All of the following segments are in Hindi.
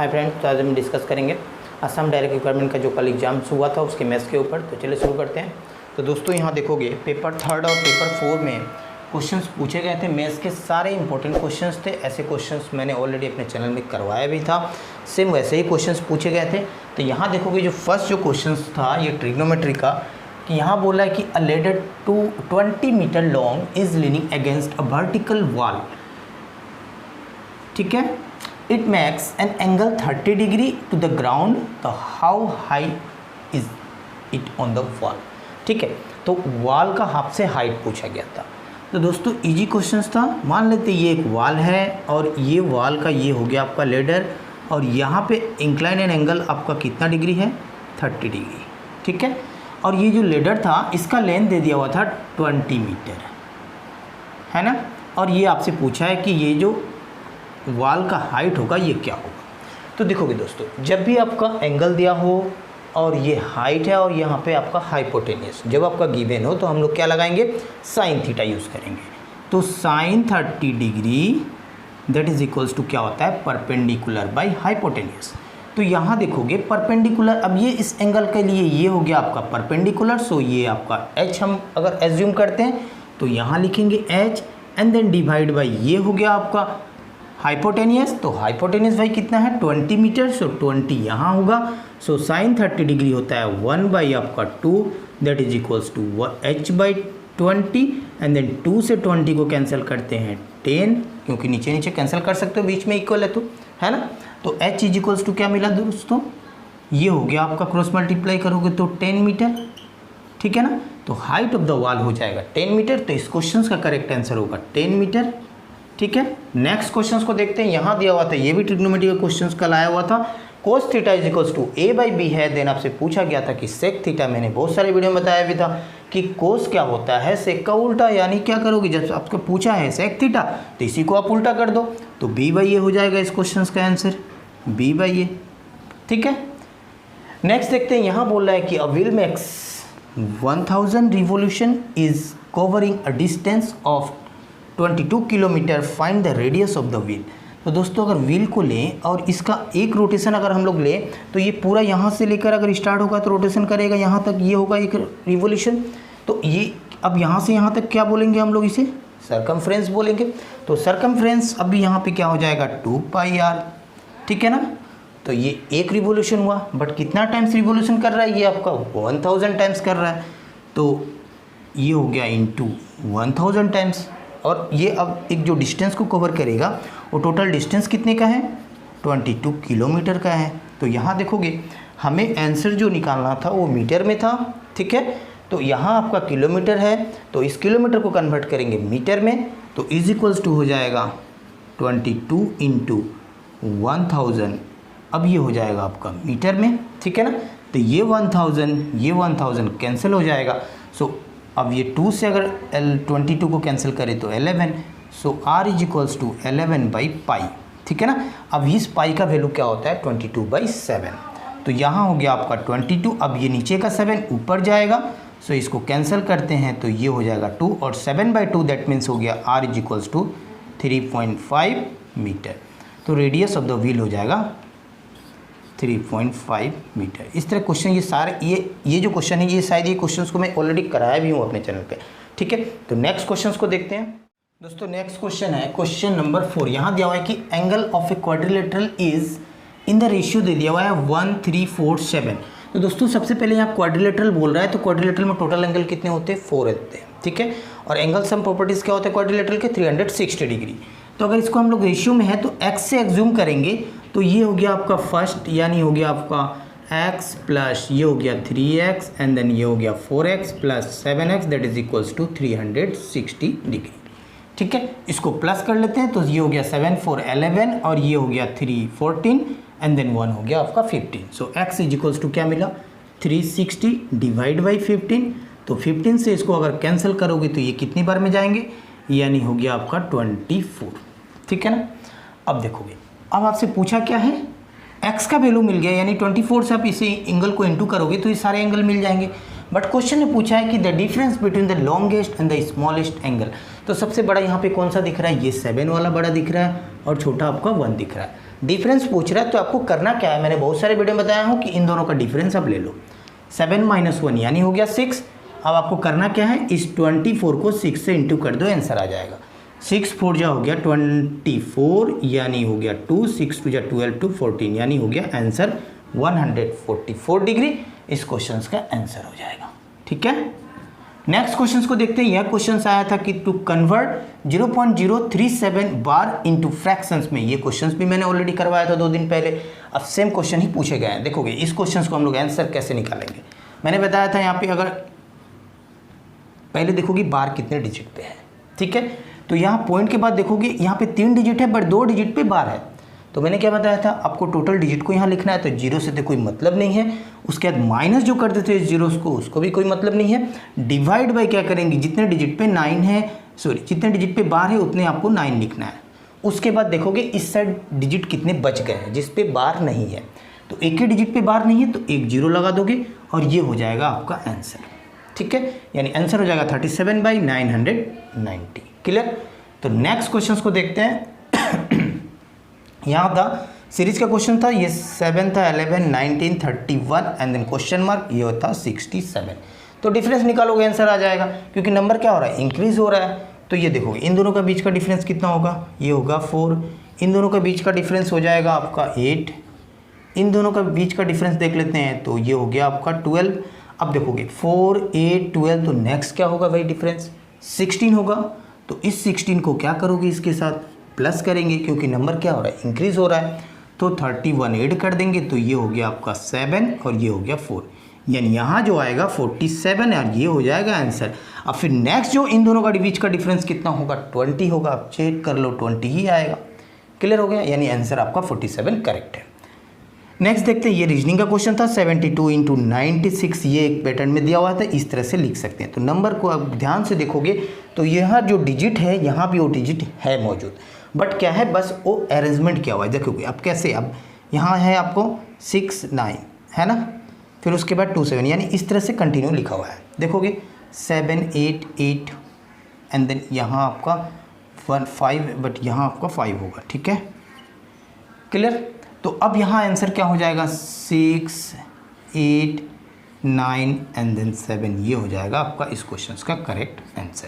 हाय फ्रेंड्स, तो आज हम डिस्कस करेंगे असम डायरेक्ट रिक्वायरमेंट का जो कल एग्जाम हुआ था उसके मैथ्स के ऊपर। तो चलिए शुरू करते हैं। तो दोस्तों यहाँ देखोगे पेपर 3 और पेपर 4 में क्वेश्चंस पूछे गए थे। मैथ्स के सारे इंपॉर्टेंट क्वेश्चंस थे। ऐसे क्वेश्चंस मैंने ऑलरेडी अपने चैनल में करवाया भी था। सेम वैसे ही क्वेश्चंस पूछे गए थे। तो यहाँ देखोगे जो फर्स्ट जो क्वेश्चंस था ये ट्रिग्नोमेट्री का, कि यहाँ बोला है कि a ladder 20 metre long is leaning against a vertical wall. ठीक है, it makes an angle 30 degree to the ground. तो how high is it on the wall. ठीक है, तो वॉल का हाफ से हाइट पूछा गया था। तो दोस्तों इजी क्वेश्चंस था। मान लेते ये एक वॉल है और ये वॉल का ये हो गया आपका लेडर, और यहाँ पे इंक्लाइन एंड एंगल आपका कितना डिग्री है, 30 डिग्री। ठीक है, और ये जो लेडर था इसका लेंथ दे दिया हुआ था 20 मीटर, है ना। और ये आपसे पूछा है कि ये जो वॉल का हाइट होगा ये क्या होगा। तो देखोगे दोस्तों, जब भी आपका एंगल दिया हो और ये हाइट है और यहाँ पे आपका हाइपोटेनियस जब आपका गिवन हो तो हम लोग क्या लगाएंगे, साइन थीटा यूज़ करेंगे। तो sine 30 degree that is equals to क्या होता है, परपेंडिकुलर बाई हाइपोटेनियस। तो यहाँ देखोगे परपेंडिकुलर, अब ये इस एंगल के लिए ये हो गया आपका परपेंडिकुलर। सो ये आपका एच हम अगर एज्यूम करते हैं तो यहाँ लिखेंगे H and then divide by ये हो गया आपका हाइपोटेनियस। तो हाइपोटेनियस भाई कितना है, 20 मीटर। सो 20 यहाँ होगा। सो साइन 30 डिग्री होता है 1 बाई आपका 2 that is equals to H by 20 and then 2 से 20 को कैंसिल करते हैं 10, क्योंकि नीचे नीचे कैंसिल कर सकते हो, बीच में इक्वल है तो, है ना। तो एच इज इक्वल्स टू क्या मिला दोस्तों, ये हो गया आपका, क्रॉस मल्टीप्लाई करोगे तो 10 मीटर। ठीक है ना, तो हाइट ऑफ द वॉल हो जाएगा 10 मीटर। तो इस क्वेश्चन का करेक्ट आंसर होगा 10 मीटर। ठीक है, नेक्स्ट क्वेश्चंस को देखते हैं। यहाँ दिया हुआ था, ये भी ट्रिग्नोमेट्री का क्वेश्चंस कल आया हुआ था। Cos theta is equals to A by B है। देन आपसे पूछा गया था कि सेक थीटा, मैंने बहुत सारे वीडियो में बताया भी था कि कोस क्या होता है, सेक का उल्टा। यानी क्या करोगे, जब आपको पूछा है सेक थीटा तो इसी को आप उल्टा कर दो, तो बी बाई ए हो जाएगा इस क्वेश्चन का आंसर, बी बाई ए। ठीक है, नेक्स्ट देखते हैं। यहाँ बोल रहा है कि a wheel makes 1000 revolution is covering a distance of 22 kilometre, find the radius of the wheel. तो दोस्तों अगर व्हील को लें और इसका एक रोटेशन अगर हम लोग लें तो ये पूरा यहाँ से लेकर अगर स्टार्ट होगा तो रोटेशन करेगा यहाँ तक, ये होगा एक रिवोल्यूशन। तो ये अब यहाँ से यहाँ तक क्या बोलेंगे हम लोग, इसे सरकमफ्रेंस बोलेंगे। तो सरकमफ्रेंस अभी यहाँ पे क्या हो जाएगा, 2 पाई आर। ठीक है ना, तो ये एक रिवोल्यूशन हुआ, बट कितना टाइम्स रिवोल्यूशन कर रहा है, ये आपका 1000 टाइम्स कर रहा है। तो ये हो गया इंटू 1000 टाइम्स, और ये अब एक जो डिस्टेंस को कवर करेगा वो टोटल डिस्टेंस कितने का है, 22 किलोमीटर का है। तो यहाँ देखोगे हमें आंसर जो निकालना था वो मीटर में था। ठीक है, तो यहाँ आपका किलोमीटर है, तो इस किलोमीटर को कन्वर्ट करेंगे मीटर में, तो इज इक्वल्स टू हो जाएगा 22 इंटू 1000। अब ये हो जाएगा आपका मीटर में। ठीक है ना, तो ये 1000 कैंसिल हो जाएगा। सो अब ये 2 से अगर 22 को कैंसिल करें तो 11। So r is equals to 11 by pi. ठीक है ना, अब इस पाई का वैल्यू क्या होता है, 22/7। तो यहाँ हो गया आपका 22। अब ये नीचे का 7 ऊपर जाएगा, सो इसको कैंसिल करते हैं तो ये हो जाएगा 2, और 7/2 दैट मीन्स हो गया R is equals to 3.5 metre. तो रेडियस ऑफ द व्हील हो जाएगा 3.5 मीटर। इस तरह क्वेश्चन ये सारे ये जो क्वेश्चन है ये शायद ये क्वेश्चंस को मैं ऑलरेडी कराया भी हूँ अपने चैनल पे। ठीक है, तो नेक्स्ट क्वेश्चंस को देखते हैं दोस्तों। नेक्स्ट क्वेश्चन है क्वेश्चन नंबर 4। यहाँ दिया हुआ है कि angle of a quadrilateral is in the ratio दे दिया हुआ है 1347। तो दोस्तों सबसे पहले यहाँ क्वाड्रिलेटरल बोल रहा है, तो क्वाड्रिलेटरल में टोटल एंगल कितने होते हैं, 4 होते हैं। ठीक है, और एंगल सम प्रॉपर्टीज़ क्या होते हैं क्वाड्रिलेटरल के, 360 डिग्री। तो अगर इसको हम लोग रेशियो में है तो x से एग्ज्यूम करेंगे, तो ये हो गया आपका फर्स्ट, यानी हो गया आपका x प्लस ये हो गया 3x एंड देन ये हो गया 4x plus 7x that is equals to 360 degree. ठीक है, इसको प्लस कर लेते हैं, तो ये हो गया 7 4 11 और ये हो गया 3 14 एंड देन 1 हो गया आपका 15। सो x इज इक्वल्स टू क्या मिला, 360 डिवाइड बाई 15। तो 15 से इसको अगर कैंसिल करोगे तो ये कितनी बार में जाएंगे, यानी हो गया आपका 24। ठीक है ना, अब देखोगे अब आपसे पूछा क्या है, x का वैल्यू मिल गया, यानी 24 से आप इसे एंगल को इंटू करोगे तो ये सारे एंगल मिल जाएंगे। बट क्वेश्चन ने पूछा है कि the difference between the longest and the smallest angle. तो सबसे बड़ा यहाँ पे कौन सा दिख रहा है, ये 7 वाला बड़ा दिख रहा है और छोटा आपका 1 दिख रहा है। डिफरेंस पूछ रहा है तो आपको करना क्या है, मैंने बहुत सारे वीडियो में बताया हूँ कि इन दोनों का डिफरेंस आप ले लो। 7 - 1 यानी हो गया 6। अब आपको करना क्या है, इस 24 को 6 से इंटू कर दो, आंसर आ जाएगा। 6 4 जा हो गया 24 यानी हो गया 2, 6 2 जा 12 2 14 यानी हो गया आंसर 144 डिग्री। इस क्वेश्चन का आंसर हो जाएगा। ठीक है, नेक्स्ट क्वेश्चन को देखते हैं। यह क्वेश्चन आया था कि to convert 0.037 bar into fractions में। ये क्वेश्चंस भी मैंने ऑलरेडी करवाया था 2 दिन पहले। अब सेम क्वेश्चन ही पूछे गए हैं। देखोगे इस क्वेश्चन को हम लोग आंसर कैसे निकालेंगे, मैंने बताया था यहाँ पे अगर पहले देखोगे बार कितने डिजिट पे है। ठीक है, तो यहाँ पॉइंट के बाद देखोगे यहाँ पे 3 डिजिट है बट 2 डिजिट पे बार है। तो मैंने क्या बताया था आपको, टोटल डिजिट को यहाँ लिखना है तो 0 से तो कोई मतलब नहीं है, उसके बाद माइनस जो कर देते हैं जीरोस को उसको भी कोई मतलब नहीं है। डिवाइड बाय क्या करेंगे, जितने डिजिट पे 9 है, सॉरी जितने डिजिट पे बार है उतने आपको 9 लिखना है। उसके बाद देखोगे इस साइड डिजिट कितने बच गए हैं जिस पे बार नहीं है, तो एक ही डिजिट पे बार नहीं है तो एक 0 लगा दोगे और ये हो जाएगा आपका आंसर। ठीक है, यानी आंसर हो जाएगा 37/990। क्लियर। तो नेक्स्ट क्वेश्चन को देखते हैं। यहाँ था सीरीज का क्वेश्चन था, ये 7 था, 11 19 31 एंड देन क्वेश्चन मार्क, ये होता 67। तो डिफरेंस निकालोगे आंसर आ जाएगा, क्योंकि नंबर क्या हो रहा है, इंक्रीज हो रहा है। तो ये देखोगे इन दोनों का बीच का डिफरेंस कितना होगा, ये होगा 4। इन दोनों का बीच का डिफरेंस हो जाएगा आपका 8। इन दोनों का बीच का डिफरेंस देख लेते हैं, तो ये हो गया आपका 12। अब देखोगे 4 8 12, तो नेक्स्ट क्या होगा भाई डिफरेंस 16 होगा। तो इस 16 को क्या करोगे, इसके साथ प्लस करेंगे, क्योंकि नंबर क्या हो रहा है, इंक्रीज हो रहा है। तो 31 ऐड कर देंगे तो ये हो गया आपका 7 और ये हो गया 4, यानी यहाँ जो आएगा 47 और ये हो जाएगा आंसर। अब फिर नेक्स्ट जो इन दोनों का बीच का डिफरेंस कितना होगा, 20 होगा। आप चेक कर लो 20 ही आएगा। क्लियर हो गया, यानी आंसर आपका 47 करेक्ट है। नेक्स्ट देखते हैं, ये रीजनिंग का क्वेश्चन था। 72 × 96 ये एक पैटर्न में दिया हुआ था, इस तरह से लिख सकते हैं। तो नंबर को आप ध्यान से देखोगे तो यहाँ जो डिजिट है यहाँ भी वो डिजिट है मौजूद, बट क्या है बस वो अरेंजमेंट किया हुआ है। देखोगे अब कैसे, अब यहाँ है आपको 6 9 है ना, फिर उसके बाद 2 7, यानी इस तरह से कंटिन्यू लिखा हुआ है। देखोगे 7 8 8 एंड देन यहाँ आपका 1 5, बट यहाँ आपका 5 होगा। ठीक है, क्लियर। तो अब यहाँ आंसर क्या हो जाएगा, 6 8 9 एंड देन 7, ये हो जाएगा आपका इस क्वेश्चन का करेक्ट आंसर।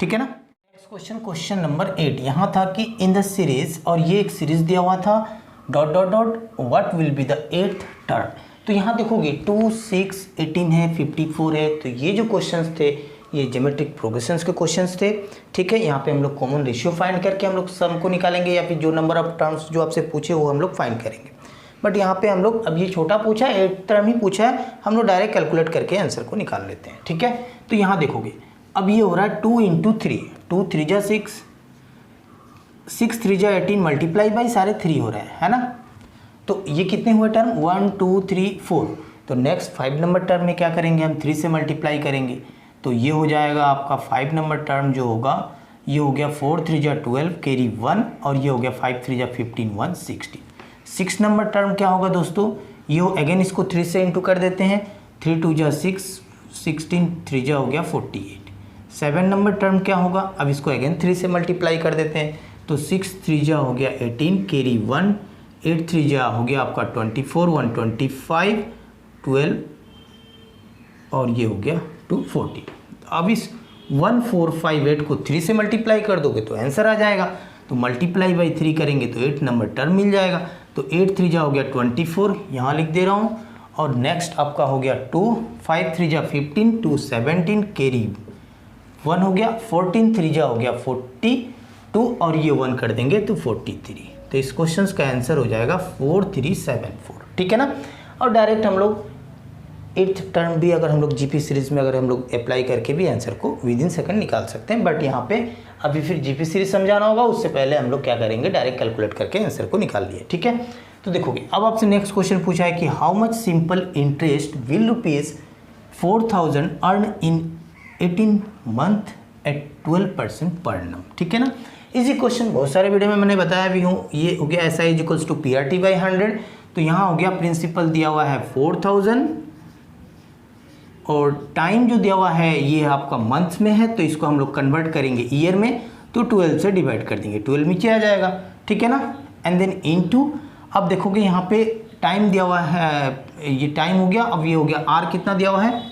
ठीक है ना। नेक्स्ट क्वेश्चन, क्वेश्चन नंबर 8, यहाँ था कि इन द सीरीज, और ये एक सीरीज दिया हुआ था dot dot dot what will be the 8th term. तो यहाँ देखोगे 2 6 18 है, 54 है। तो ये जो क्वेश्चंस थे ये ज्योमेट्रिक प्रोग्रेशंस के क्वेश्चंस थे। ठीक है, यहाँ पे हम लोग कॉमन रेशियो फाइंड करके हम लोग सम को निकालेंगे, या फिर जो नंबर ऑफ टर्म्स जो आपसे पूछे वो हम लोग फाइंड करेंगे। बट यहाँ पे हम लोग, अब ये छोटा पूछा है, 8th टर्म ही पूछा है, हम लोग डायरेक्ट कैलकुलेट करके आंसर को निकाल लेते हैं। ठीक है, तो यहाँ देखोगे अब ये हो रहा है 2 × 3, 2 3 जा 6, 6 3 जा 18 मल्टीप्लाई बाई सारे 3 हो रहे हैं, है ना। तो ये कितने हुए टर्म, 1 2 3 4। तो नेक्स्ट 5 नंबर टर्म में क्या करेंगे, हम 3 से मल्टीप्लाई करेंगे, तो ये हो जाएगा आपका 5 नंबर टर्म जो होगा, ये हो गया 4 3 जा 12 कैरी 1, और ये हो गया 5 3 जा 15 1 60। 6 नंबर टर्म क्या होगा दोस्तों, ये हो अगेन इसको 3 से इंटू कर देते हैं, 3 2 जा 6 16 3 जा हो गया 48। 7 नंबर टर्म क्या होगा, अब इसको अगेन 3 से मल्टीप्लाई कर देते हैं, तो 6 3 जा हो गया 18 कैरी 1, 8 3 जा हो गया आपका 24 1 25 12 और ये हो गया 240। अब इस 1458 को 3 से मल्टीप्लाई कर दोगे तो आंसर आ जाएगा। तो मल्टीप्लाई बाई 3 करेंगे तो 8 नंबर टर्म मिल जाएगा। तो 8 3 जा हो गया 24, यहाँ लिख दे रहा हूँ, और नेक्स्ट आपका हो गया 2 5 3 जा 15 2 17 कैरी 1 हो गया, 14 3 जा हो गया 42 और ये 1 कर देंगे तो 43। तो इस क्वेश्चन का आंसर हो जाएगा 4374। ठीक है ना। और डायरेक्ट हम लोग 8th टर्म भी अगर हम लोग जीपी सीरीज में अगर हम लोग अप्लाई करके भी आंसर को विद इन सेकंड निकाल सकते हैं। बट यहाँ पे अभी फिर जीपी सीरीज समझाना होगा, उससे पहले हम लोग क्या करेंगे, डायरेक्ट कैलकुलेट करके आंसर को निकाल लिए। ठीक है, तो देखोगे अब आपसे नेक्स्ट क्वेश्चन पूछा है कि how much simple interest will rupees 4000 earn in 18 month at 12% per annum। ठीक है ना। इसी क्वेश्चन बहुत सारे वीडियो में मैंने बताया भी हूँ। ये हो गया SI = PRT/100। तो यहाँ हो गया प्रिंसिपल दिया हुआ है 4000 और टाइम जो दिया हुआ है ये आपका मंथ्स में है, तो इसको हम लोग कन्वर्ट करेंगे ईयर में, तो 12 से डिवाइड कर देंगे, 12 नीचे आ जाएगा, ठीक है ना। एंड देन इनटू, अब देखोगे यहाँ पे टाइम दिया हुआ है, ये टाइम हो गया, अब ये हो गया आर कितना दिया हुआ है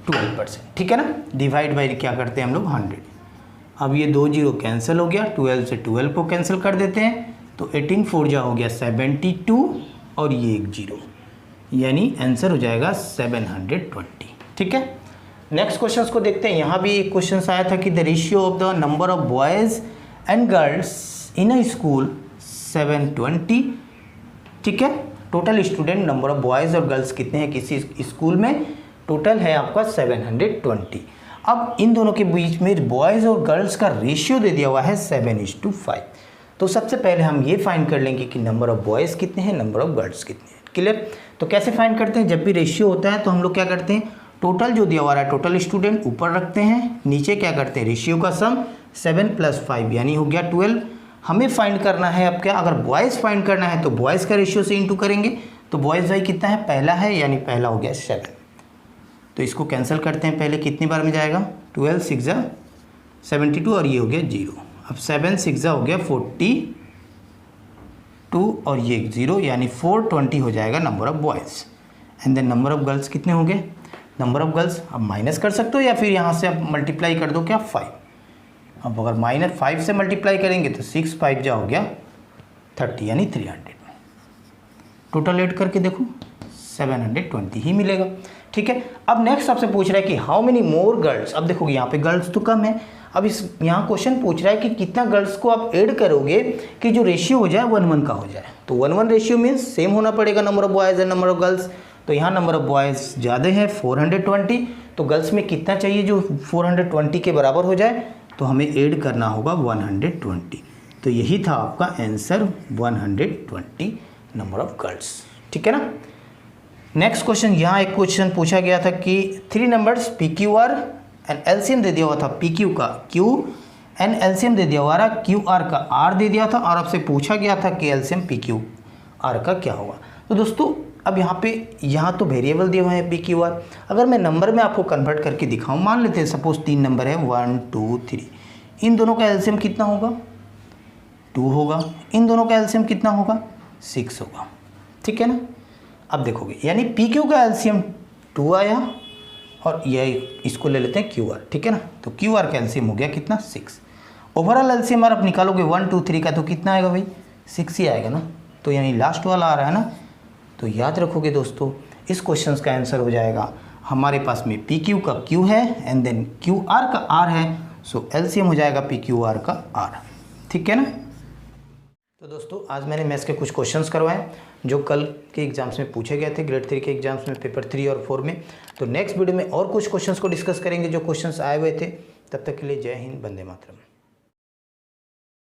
12%, ठीक है ना। डिवाइड बाई क्या करते हैं हम लोग 100। अब ये 2 जीरो कैंसिल हो गया, 12 से 12 को कैंसिल कर देते हैं, तो 18 4 जा हो गया 72 और ये 1 जीरो, यानी आंसर हो जाएगा 720, ठीक है। नेक्स्ट क्वेश्चन को देखते हैं। यहाँ भी एक क्वेश्चन आया था कि the ratio of the number of boys and girls in a school 720, ठीक है। Total student number of boys और गर्ल्स कितने हैं किसी स्कूल में, टोटल है आपका 720। अब इन दोनों के बीच में बॉयज़ और गर्ल्स का रेशियो दे दिया हुआ है 7:5। तो सबसे पहले हम ये फाइंड कर लेंगे कि नंबर ऑफ बॉयज़ कितने हैं, नंबर ऑफ गर्ल्स कितने हैं। क्लियर। तो कैसे फाइंड करते हैं, जब भी रेशियो होता है तो हम लोग क्या करते हैं, टोटल जो दिया हुआ है टोटल स्टूडेंट ऊपर रखते हैं, नीचे क्या करते हैं रेशियो का सम 7 + 5 यानी हो गया 12। हमें फाइंड करना है अब क्या, अगर बॉयज़ फाइंड करना है तो बॉयज़ का रेशियो से इंटू करेंगे, तो बॉयज़ भाई कितना है, पहला है, यानी पहला हो गया 7। तो इसको कैंसिल करते हैं, पहले कितनी बार में जाएगा, 12 6 जा 72 और ये हो गया 0। अब 7 6 जा हो गया 42 और ये 0, यानी 420 हो जाएगा number of boys. And then number of girls कितने हो गए, नंबर ऑफ गर्ल्स अब माइनस कर सकते हो या फिर यहाँ से आप मल्टीप्लाई कर दो क्या 5। अब अगर -5 से मल्टीप्लाई करेंगे तो 6 5 जा हो गया 30 यानी 300। टोटल ऐड करके देखो 720 ही मिलेगा, ठीक है। अब नेक्स्ट आपसे पूछ रहा है कि हाउ मेनी मोर गर्ल्स। अब देखोगे यहाँ पे गर्ल्स तो कम है, अब इस यहाँ क्वेश्चन पूछ रहा है कि कितना गर्ल्स को आप ऐड करोगे कि जो रेशियो हो जाए 1:1 का हो जाए। तो 1:1 रेशियो मीन्स सेम होना पड़ेगा number of boys and number of girls. तो यहाँ नंबर ऑफ बॉयज़ ज़्यादा है 420, तो गर्ल्स में कितना चाहिए जो 420 के बराबर हो जाए, तो हमें ऐड करना होगा 120। तो यही था आपका आंसर 120 नंबर ऑफ गर्ल्स, ठीक है ना। नेक्स्ट क्वेश्चन, यहाँ एक क्वेश्चन पूछा गया था कि 3 नंबर्स PQR एंड एलसीएम दे दिया हुआ था PQ का Q एंड एलसीएम दे दिया हुआ था QR का R दे दिया था, और आपसे पूछा गया था कि एलसीएम PQR का क्या होगा। तो दोस्तों अब यहाँ तो वेरिएबल दिए हुए हैं PQR। अगर मैं नंबर में आपको कन्वर्ट करके दिखाऊं, मान लेते हैं सपोज 3 नंबर है 1 2 3, इन दोनों का एलसीएम कितना होगा 2 होगा, इन दोनों का एलसीएम कितना होगा 6 होगा, ठीक है ना। अब देखोगे यानी PQ का एलसीएम 2 आया, और ये इसको ले लेते हैं QR, ठीक है ना। तो QR का एलसीएम हो गया कितना 6। ओवरऑल एलसीएम आप निकालोगे 1 2 3 का, तो कितना आएगा भाई 6 ही आएगा ना। तो यानी लास्ट वाला आ रहा है ना। तो याद रखोगे दोस्तों, इस क्वेश्चन का आंसर हो जाएगा, हमारे पास में PQ का Q है एंड देन QR का R है, सो एलसीएम हो जाएगा PQR का R, ठीक है ना। तो दोस्तों आज मैंने मैथ्स के कुछ क्वेश्चंस करवाए जो कल के एग्जाम्स में पूछे गए थे, ग्रेड 3 के एग्जाम्स में, पेपर 3 और 4 में। तो नेक्स्ट वीडियो में और कुछ क्वेश्चंस को डिस्कस करेंगे जो क्वेश्चंस आए हुए थे। तब तक के लिए जय हिंद, वंदे मातरम।